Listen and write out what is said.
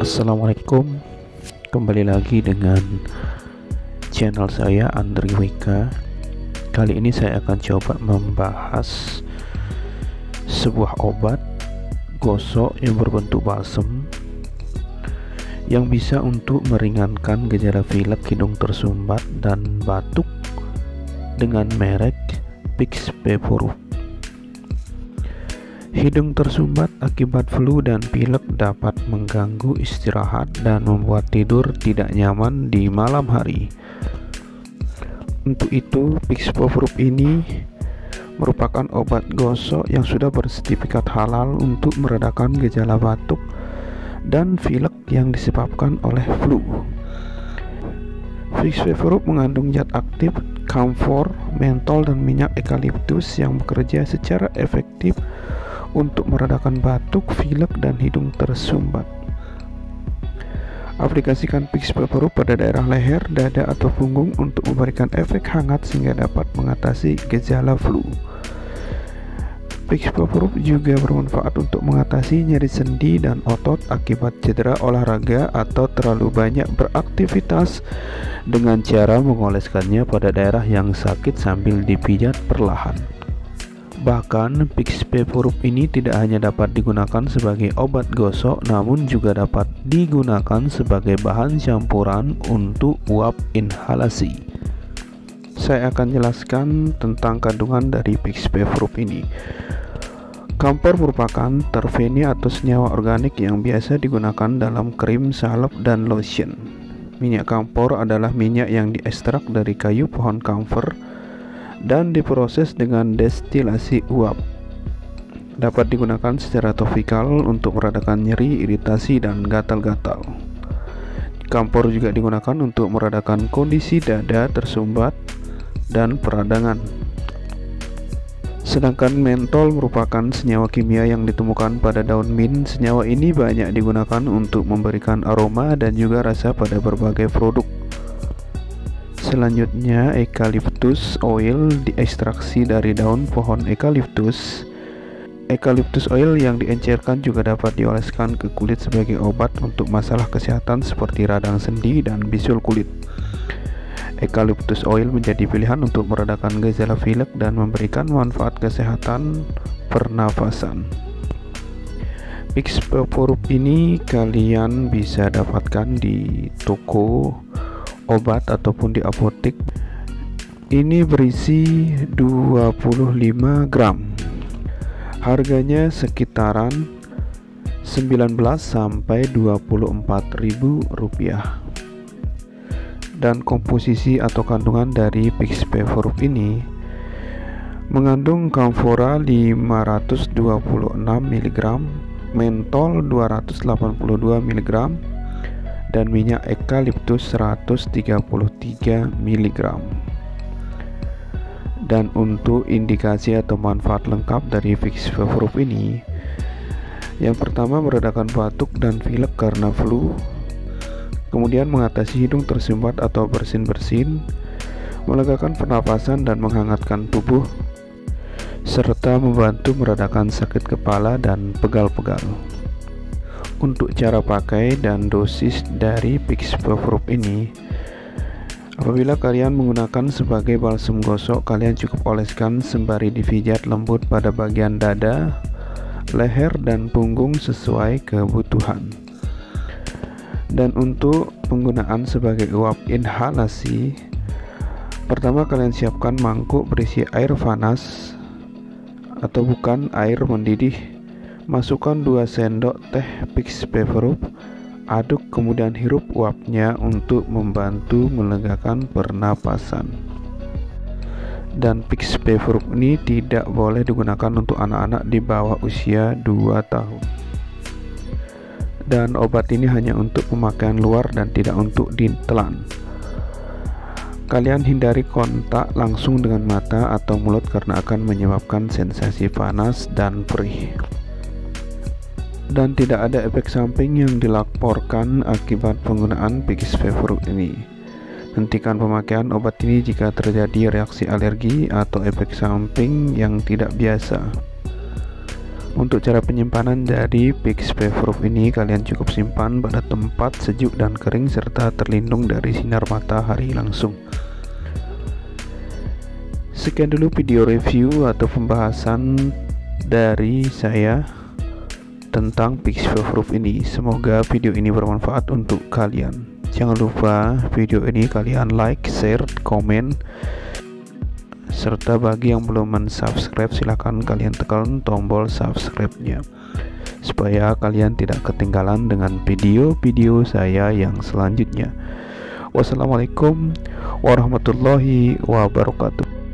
Assalamualaikum, kembali lagi dengan channel saya Andri WK. Kali ini saya akan coba membahas sebuah obat gosok yang berbentuk balsem yang bisa untuk meringankan gejala pilek, hidung tersumbat, dan batuk dengan merek Pixpeforub. Hidung tersumbat akibat flu dan pilek dapat mengganggu istirahat dan membuat tidur tidak nyaman di malam hari. Untuk itu, Pixpeforub ini merupakan obat gosok yang sudah bersertifikat halal untuk meredakan gejala batuk dan pilek yang disebabkan oleh flu. Pixpeforub mengandung zat aktif kamfor, mentol, dan minyak eukaliptus yang bekerja secara efektif untuk meredakan batuk, pilek, dan hidung tersumbat. Aplikasikan Pixpeforub pada daerah leher, dada, atau punggung untuk memberikan efek hangat sehingga dapat mengatasi gejala flu. Pixpeforub juga bermanfaat untuk mengatasi nyeri sendi dan otot akibat cedera olahraga atau terlalu banyak beraktivitas dengan cara mengoleskannya pada daerah yang sakit sambil dipijat perlahan. Bahkan, Pixpeforub ini tidak hanya dapat digunakan sebagai obat gosok, namun juga dapat digunakan sebagai bahan campuran untuk uap inhalasi. Saya akan jelaskan tentang kandungan dari Pixpeforub ini. Kamfor merupakan terpene atau senyawa organik yang biasa digunakan dalam krim, salep, dan lotion. Minyak kamfor adalah minyak yang diekstrak dari kayu pohon kamfer dan diproses dengan destilasi uap. Dapat digunakan secara topikal untuk meredakan nyeri, iritasi, dan gatal-gatal. Kamfor juga digunakan untuk meredakan kondisi dada tersumbat dan peradangan. Sedangkan mentol merupakan senyawa kimia yang ditemukan pada daun mint. Senyawa ini banyak digunakan untuk memberikan aroma dan juga rasa pada berbagai produk. Selanjutnya, eukaliptus oil diekstraksi dari daun pohon eukaliptus. Eukaliptus oil yang diencerkan juga dapat dioleskan ke kulit sebagai obat untuk masalah kesehatan seperti radang sendi dan bisul kulit. Eukaliptus oil menjadi pilihan untuk meredakan gejala pilek dan memberikan manfaat kesehatan pernafasan. Pixpeforub ini kalian bisa dapatkan di toko obat ataupun di apotek. Ini berisi 25 gram. Harganya sekitaran 19 sampai 24.000 rupiah. Dan komposisi atau kandungan dari Pixpeforub ini mengandung kamfora 526 mg, mentol 282 mg, dan minyak eukaliptus 133 mg. Dan untuk indikasi atau manfaat lengkap dari Pixpeforub ini, yang pertama meredakan batuk dan pilek karena flu, kemudian mengatasi hidung tersumbat atau bersin-bersin, melegakan pernapasan dan menghangatkan tubuh, serta membantu meredakan sakit kepala dan pegal-pegal. Untuk cara pakai dan dosis dari Pixpeforub ini, apabila kalian menggunakan sebagai balsem gosok, kalian cukup oleskan sembari dipijat lembut pada bagian dada, leher, dan punggung sesuai kebutuhan. Dan untuk penggunaan sebagai uap inhalasi, pertama kalian siapkan mangkuk berisi air panas atau bukan air mendidih. Masukkan 2 sendok teh Pixpeforub, aduk kemudian hirup uapnya untuk membantu melegakan pernapasan. Dan Pixpeforub ini tidak boleh digunakan untuk anak-anak di bawah usia 2 tahun. Dan obat ini hanya untuk pemakaian luar dan tidak untuk ditelan. Kalian hindari kontak langsung dengan mata atau mulut karena akan menyebabkan sensasi panas dan perih. Dan tidak ada efek samping yang dilaporkan akibat penggunaan Pixpeforub ini. Hentikan pemakaian obat ini jika terjadi reaksi alergi atau efek samping yang tidak biasa. Untuk cara penyimpanan dari PixPayProof ini, kalian cukup simpan pada tempat sejuk dan kering serta terlindung dari sinar matahari langsung. Sekian dulu video review atau pembahasan dari saya tentang PixPayProof ini. Semoga video ini bermanfaat untuk kalian. Jangan lupa video ini kalian like, share, komen, serta bagi yang belum mensubscribe silahkan kalian tekan tombol subscribe-nya supaya kalian tidak ketinggalan dengan video-video saya yang selanjutnya. Wassalamualaikum warahmatullahi wabarakatuh.